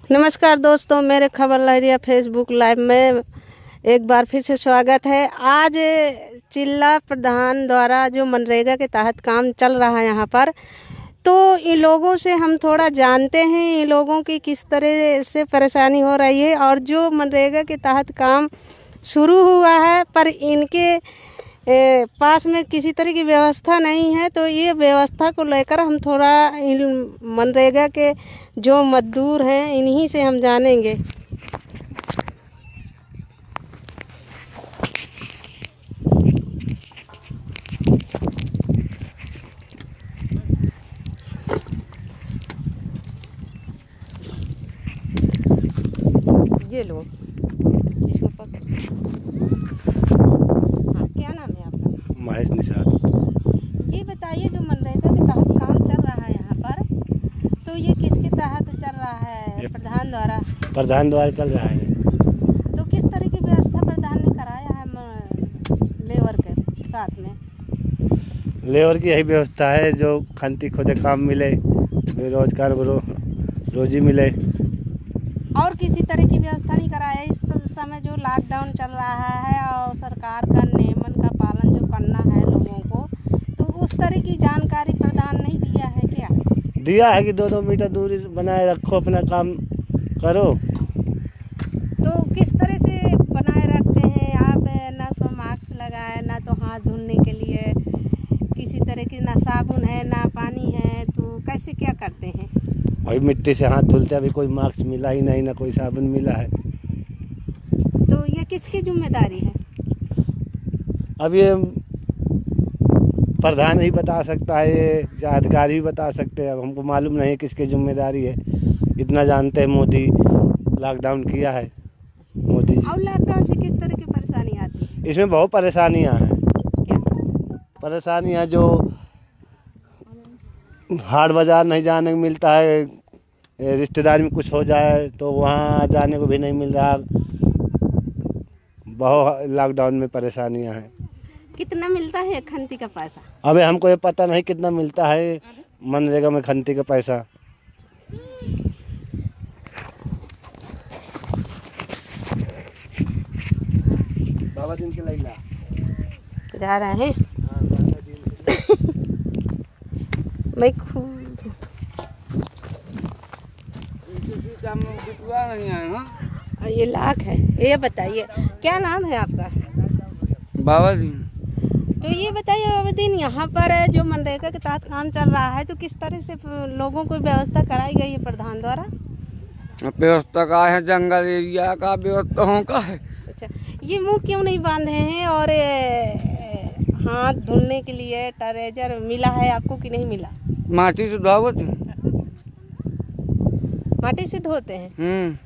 नमस्कार दोस्तों, मेरे खबर लहरिया फेसबुक लाइव में एक बार फिर से स्वागत है। आज जिला प्रधान द्वारा जो मनरेगा के तहत काम चल रहा है यहाँ पर, तो इन लोगों से हम थोड़ा जानते हैं इन लोगों की किस तरह से परेशानी हो रही है। और जो मनरेगा के तहत काम शुरू हुआ है पर इनके पास में किसी तरह की व्यवस्था नहीं है, तो ये व्यवस्था को लेकर हम थोड़ा इन मनरेगा के जो मजदूर हैं इन्हीं से हम जानेंगे। ये लो, इसको पकड़। हाँ, क्या नाम है आपका? महेश निषाद। ये बताइए, जो मनरेगा के तहत काम चल रहा है यहाँ पर, तो ये किसके तहत चल रहा है? प्रधान द्वारा। प्रधान द्वारा चल रहा है। तो किस तरह की व्यवस्था प्रधान ने कराया है लेबर के साथ में? लेबर की यही व्यवस्था है, जो खंती खोदे काम मिले, बेरोजगार को रोजी मिले। और किसी तरह की व्यवस्था नहीं कराया? इस समय जो लॉकडाउन चल रहा है और सरकार का नियमन का पालन जो करना है लोगों को, तो उस तरह की जानकारी प्रधान नहीं दिया है क्या? दिया है कि 2-2 मीटर दूरी बनाए रखो, अपना काम करो। तो किस तरह से बनाए रखते हैं आप? ना तो मास्क लगाए, ना तो हाथ धुलने के लिए किसी तरह की ना साबुन है ना पानी है, तो कैसे क्या करते हैं? वही मिट्टी से हाथ धुलते, अभी कोई मास्क मिला ही नहीं, ना कोई साबुन मिला है। तो ये किसकी जिम्मेदारी है? अब ये प्रधान ही बता सकता है, ये या अधिकारी ही बता सकते हैं। अब हमको मालूम नहीं किसकी जिम्मेदारी है। इतना जानते हैं मोदी लॉकडाउन किया है, मोदी जी। और लॉकडाउन से किस तरह की परेशानी आती है? इसमें बहुत परेशानियां हैं। क्या परेशानियां जो हाट बाज़ार नहीं जाने को मिलता है, रिश्तेदारी में कुछ हो जाए तो वहाँ जाने को भी नहीं मिल रहा। बहुत लॉकडाउन में परेशानियां हैं। कितना मिलता है खंती का पैसा? अबे हमको ये पता नहीं कितना मिलता है मनरेगा में खंती का पैसा। बाबा दिन के लैला जा रहे हैं मैं खूब ये लाख है। ये बताइए, क्या नाम है आपका? बाबा जी। तो ये बताइए बाबा दिन, यहाँ पर जो मनरेगा के तहत काम चल रहा है, तो किस तरह से लोगों को व्यवस्था कराई गई है प्रधान द्वारा? व्यवस्था का है, जंगल एरिया का व्यवस्था का है। अच्छा, ये मुंह क्यों नहीं बांधे हैं? और हाथ धुलने के लिए टरेजर मिला है आपको कि नहीं मिला? माटी से धोवत है। माटी से धोते हैं।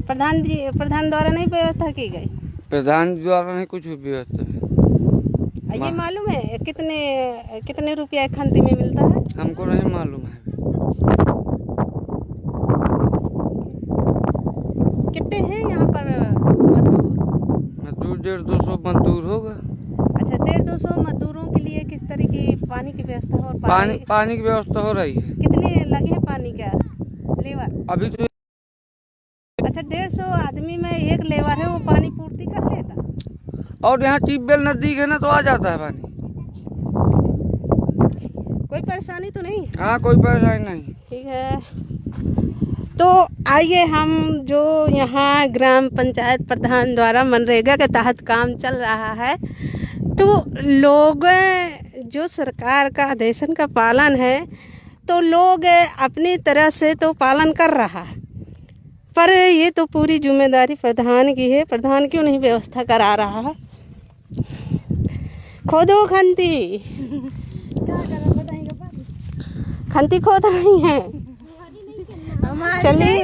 प्रधान द्वारा नहीं व्यवस्था की गई? प्रधान द्वारा नहीं कुछ व्यवस्था है। ये मालूम है कितने रुपया एक खंती में मिलता है? हमको नहीं मालूम है। कितने हैं यहाँ पर मजदूर? 150-200 मजदूर होगा। अच्छा, 150-200 मजदूरों के लिए किस तरह की पानी की व्यवस्था हो? पानी की व्यवस्था हो रही है। कितने लगे हैं पानी का लेवर? अभी तो अच्छा, 150 आदमी में एक लेवर है, वो पानी पूर्ति कर लेता? और यहाँ ट्यूबवेल नजदीक है ना, तो आ जाता है पानी। कोई परेशानी तो नहीं? हाँ, कोई परेशानी नहीं। ठीक है, तो आइए हम जो यहाँ ग्राम पंचायत प्रधान द्वारा मनरेगा के तहत काम चल रहा है, तो लोग जो सरकार का आदेशन का पालन है, तो लोग अपनी तरह से तो पालन कर रहा है, पर ये तो पूरी जिम्मेदारी प्रधान की है। प्रधान क्यों नहीं व्यवस्था करा रहा है? खोदो खंती। खंती खोद रही हैं। चलिए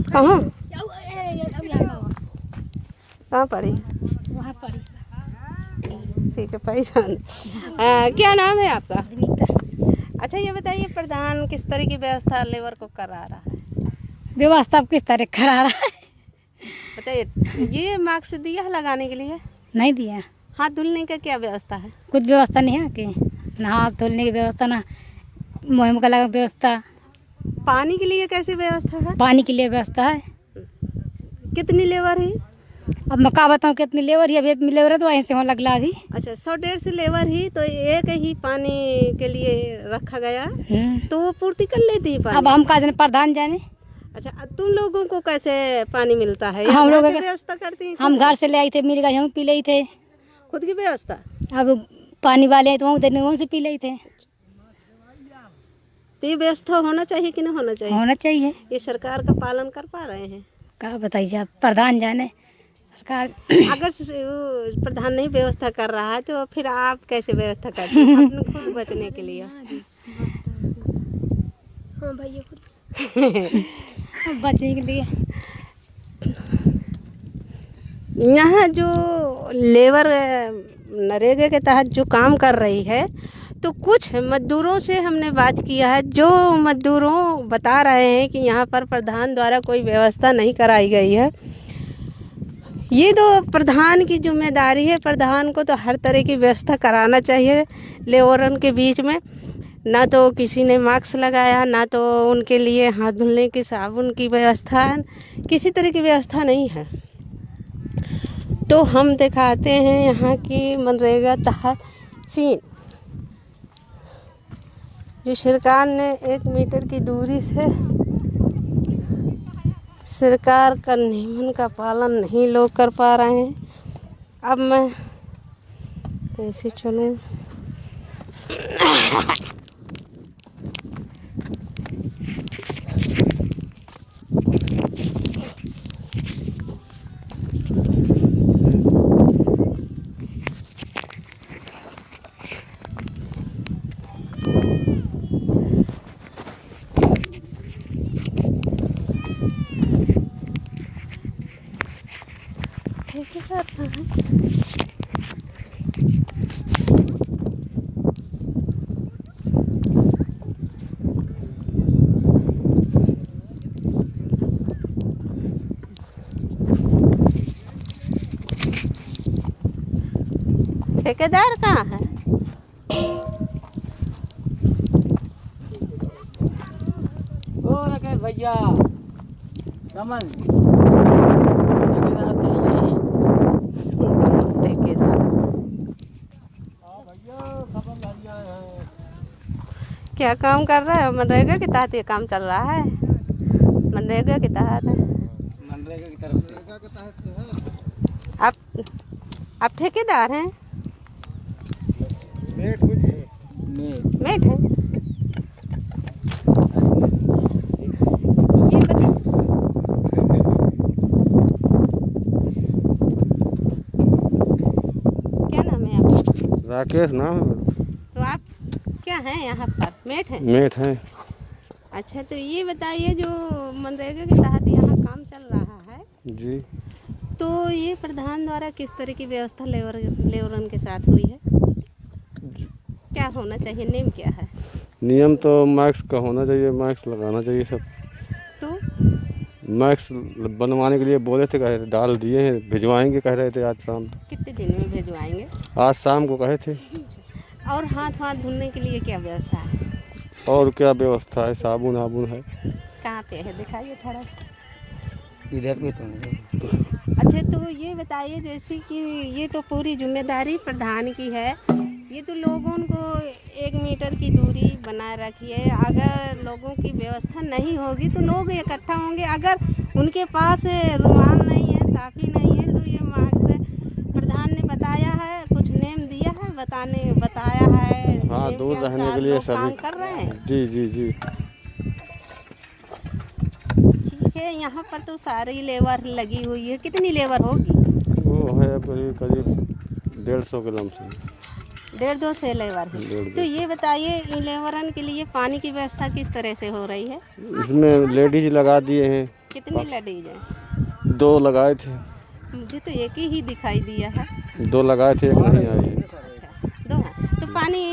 कहाँ कहाँ पड़ी? वहाँ पड़ी। ठीक है, पहचान। क्या नाम है आपका? अच्छा, ये बताइए प्रधान किस तरह की व्यवस्था लेबर को करा रहा है? व्यवस्था किस तरह करा रहा है? बताइए। ये मार्क्स दिया है लगाने के लिए? नहीं दिया। हाथ धुलने का क्या व्यवस्था है? कुछ व्यवस्था नहीं है कि ना हाथ धुलने की व्यवस्था, ना मुँह का लगा व्यवस्था। पानी के लिए कैसी व्यवस्था है? पानी के लिए व्यवस्था है। कितनी लेबर है? अब मैं क्या बताऊँ कितनी लेबर है, अभी लेबर है तो वहीं से वहाँ लग लागी। अच्छा, 100-150 लेबर ही तो एक ही पानी के लिए रखा गया, तो वो पूर्ति कर लेती है पानी। अब हम का जाने, प्रधान जाने। अच्छा, तुम लोगों को कैसे पानी मिलता है? हम लोग व्यवस्था करती हैं? हम घर से ले आए थे, मिल गए, हम पी ले थे। खुद की व्यवस्था? अब पानी वाले हैं तो वहाँ देने वहाँ से पी ले थे। तो ये व्यवस्था होना चाहिए कि नहीं होना चाहिए? होना चाहिए। ये सरकार का पालन कर पा रहे हैं? क्या बताइए, आप प्रधान जाने सरकार। अगर प्रधान नहीं व्यवस्था कर रहा है तो फिर आप कैसे व्यवस्था करते हैं अपने खुद बचने के लिए? हाँ भैया, खुद बचने के लिए। यहाँ जो लेबर नरेगा के तहत जो काम कर रही है, तो कुछ मजदूरों से हमने बात किया है, जो मजदूरों बता रहे हैं कि यहाँ पर प्रधान द्वारा कोई व्यवस्था नहीं कराई गई है। ये तो प्रधान की जिम्मेदारी है, प्रधान को तो हर तरह की व्यवस्था कराना चाहिए लेबरन के बीच में। ना तो किसी ने मास्क लगाया, ना तो उनके लिए हाथ धुलने की साबुन की व्यवस्था, किसी तरह की व्यवस्था नहीं है। तो हम दिखाते हैं यहाँ की मनरेगा तहत सीन, जो सरकार ने 1 मीटर की दूरी से, सरकार का नियमन का पालन नहीं लोग कर पा रहे हैं। अब मैं कैसे चलूँ? ठेकेदार कहाँ है? ओ राकेश भैया, रमन क्या काम कर रहा है? मनरेगा के तहत ये काम चल रहा है। मनरेगा के तहत है। मनरेगा की तरफ से आप ठेकेदार हैं? मेट है। ये बता, क्या नाम है आपका? राकेश नाम है। तो आप क्या हैं यहाँ पर? मेट हैं? मेट है। अच्छा, तो ये बताइए, जो मनरेगा के तहत यहाँ काम चल रहा है जी, तो ये प्रधान द्वारा किस तरह की व्यवस्था लेबरन के साथ हुई है? क्या होना चाहिए? नियम क्या है? नियम तो मास्क का होना चाहिए, मास्क लगाना चाहिए सब। तो मास्क बनवाने के लिए बोले थे, कहे डाल दिए हैं, भिजवाएंगे कह रहे थे आज शाम। कितने दिन में भिजवाएंगे? आज शाम को कहे थे। और हाथ धुलने के लिए क्या व्यवस्था है? और क्या व्यवस्था है? साबुन आबुन है। कहाँ पे है? दिखाइए थोड़ा। इधर में तो नहीं। अच्छा, तो ये बताइए, जैसे कि ये तो पूरी जिम्मेदारी प्रधान की है, ये तो लोगों को 1 मीटर की दूरी बनाए रखिए। अगर लोगों की व्यवस्था नहीं होगी तो लोग इकट्ठा होंगे। अगर उनके पास रुमाल नहीं है, साफी नहीं है, तो ये मास्क प्रधान ने बताया है, कुछ नेम दिया है, बताया है। हाँ, दूर रहने के लिए काम सभी कर रहे हैं। जी जी जी। ठीक है, यहाँ पर तो सारी लेबर लगी हुई है। कितनी लेबर होगी? वो है करीब 150 के लमसम। 150 लेबर है। तो ये बताइए, इन लेबरन के लिए पानी की व्यवस्था किस तरह से हो रही है? इसमें लेडीज लगा दिए हैं। कितनी लेडीज है? 2 लगाए थे। मुझे तो एक ही दिखाई दिया है। 2 लगाए थे, 1 नहीं आई है। अच्छा, 2 है। तो पानी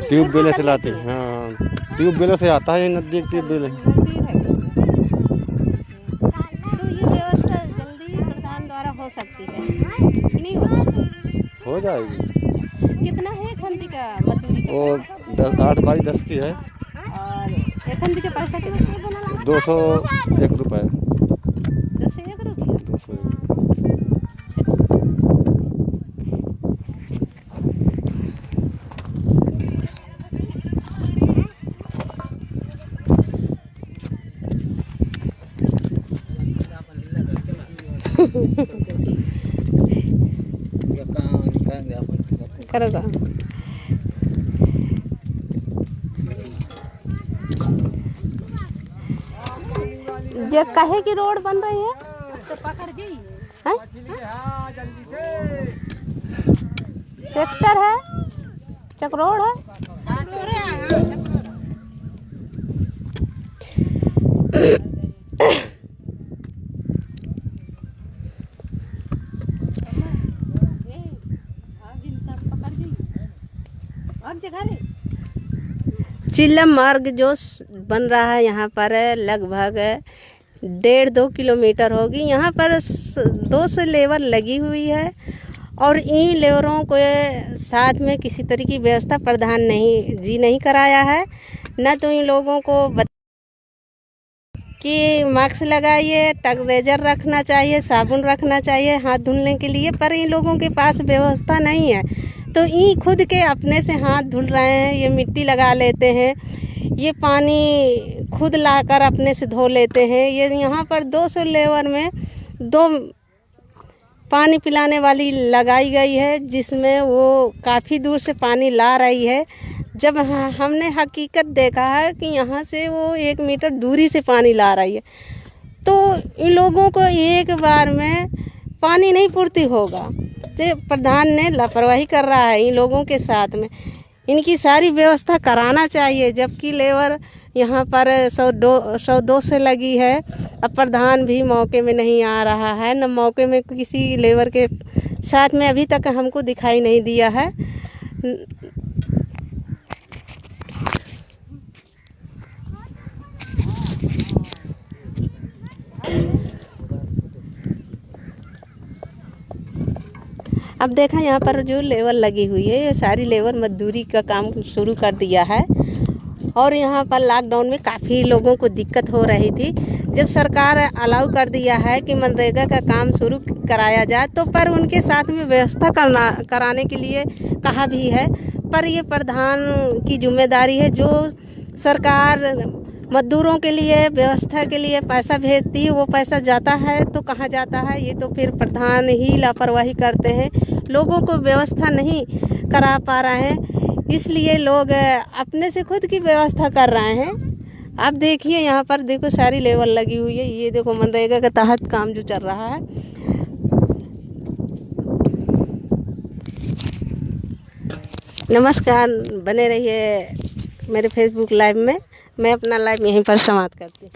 ट्यूबवेल से लाते हैं। हाँ, ट्यूबवेल से आता है, नजदीक ट्यूबवेल है। नजदीक है। तो ये व्यवस्था जल्दी प्रधान द्वारा हो सकती है कि नहीं हो सकती? हो जाएगी। कितना है खंती का मजदूरी का वो पैसा? 8 बाई 10 की है। और एक खंती का पैसा कितना? 201 रुपये। 201 रुपया। 201। करोगा। ये काहे की रोड बन रही है? तो पकड़ गई है? सेक्टर है, चक्रोड है। चिल्ला मार्ग जो बन रहा है यहाँ पर लगभग 1.5-2 किलोमीटर होगी। यहाँ पर 200 लेबर लगी हुई है और इन लेबरों को साथ में किसी तरह की व्यवस्था प्रधान नहीं कराया है। न तो इन लोगों को कि मास्क लगाइए, टगरेजर रखना चाहिए, साबुन रखना चाहिए हाथ धुलने के लिए, पर इन लोगों के पास व्यवस्था नहीं है। तो ये खुद के अपने से हाथ धुल रहे हैं, ये मिट्टी लगा लेते हैं, ये पानी खुद लाकर अपने से धो लेते हैं। ये यहाँ पर 200 लेबर में 2 पानी पिलाने वाली लगाई गई है, जिसमें वो काफ़ी दूर से पानी ला रही है। जब हमने हकीकत देखा है कि यहाँ से वो 1 मीटर दूरी से पानी ला रही है, तो इन लोगों को एक बार में पानी नहीं पूर्ति होगा। तो प्रधान ने लापरवाही कर रहा है इन लोगों के साथ में। इनकी सारी व्यवस्था कराना चाहिए, जबकि लेबर यहाँ पर 100-200 से लगी है। अब प्रधान भी मौके में नहीं आ रहा है, न मौके में किसी लेबर के साथ में अभी तक हमको दिखाई नहीं दिया है। अब देखा यहाँ पर जो लेबर लगी हुई है, ये सारी लेबर मजदूरी का काम शुरू कर दिया है। और यहाँ पर लॉकडाउन में काफ़ी लोगों को दिक्कत हो रही थी। जब सरकार अलाउ कर दिया है कि मनरेगा का काम शुरू कराया जाए, तो पर उनके साथ में व्यवस्था कराने के लिए कहा भी है। पर ये प्रधान की जिम्मेदारी है। जो सरकार मजदूरों के लिए व्यवस्था के लिए पैसा भेजती है, वो पैसा जाता है तो कहाँ जाता है? ये तो फिर प्रधान ही लापरवाही करते हैं, लोगों को व्यवस्था नहीं करा पा रहे हैं, इसलिए लोग अपने से खुद की व्यवस्था कर रहे हैं। आप देखिए यहाँ पर देखो सारी लेबर लगी हुई है। ये देखो मनरेगा के तहत काम जो चल रहा है। नमस्कार, बने रहिए मेरे फेसबुक लाइव में। मैं अपना लाइव यहीं पर समाप्त करती हूँ।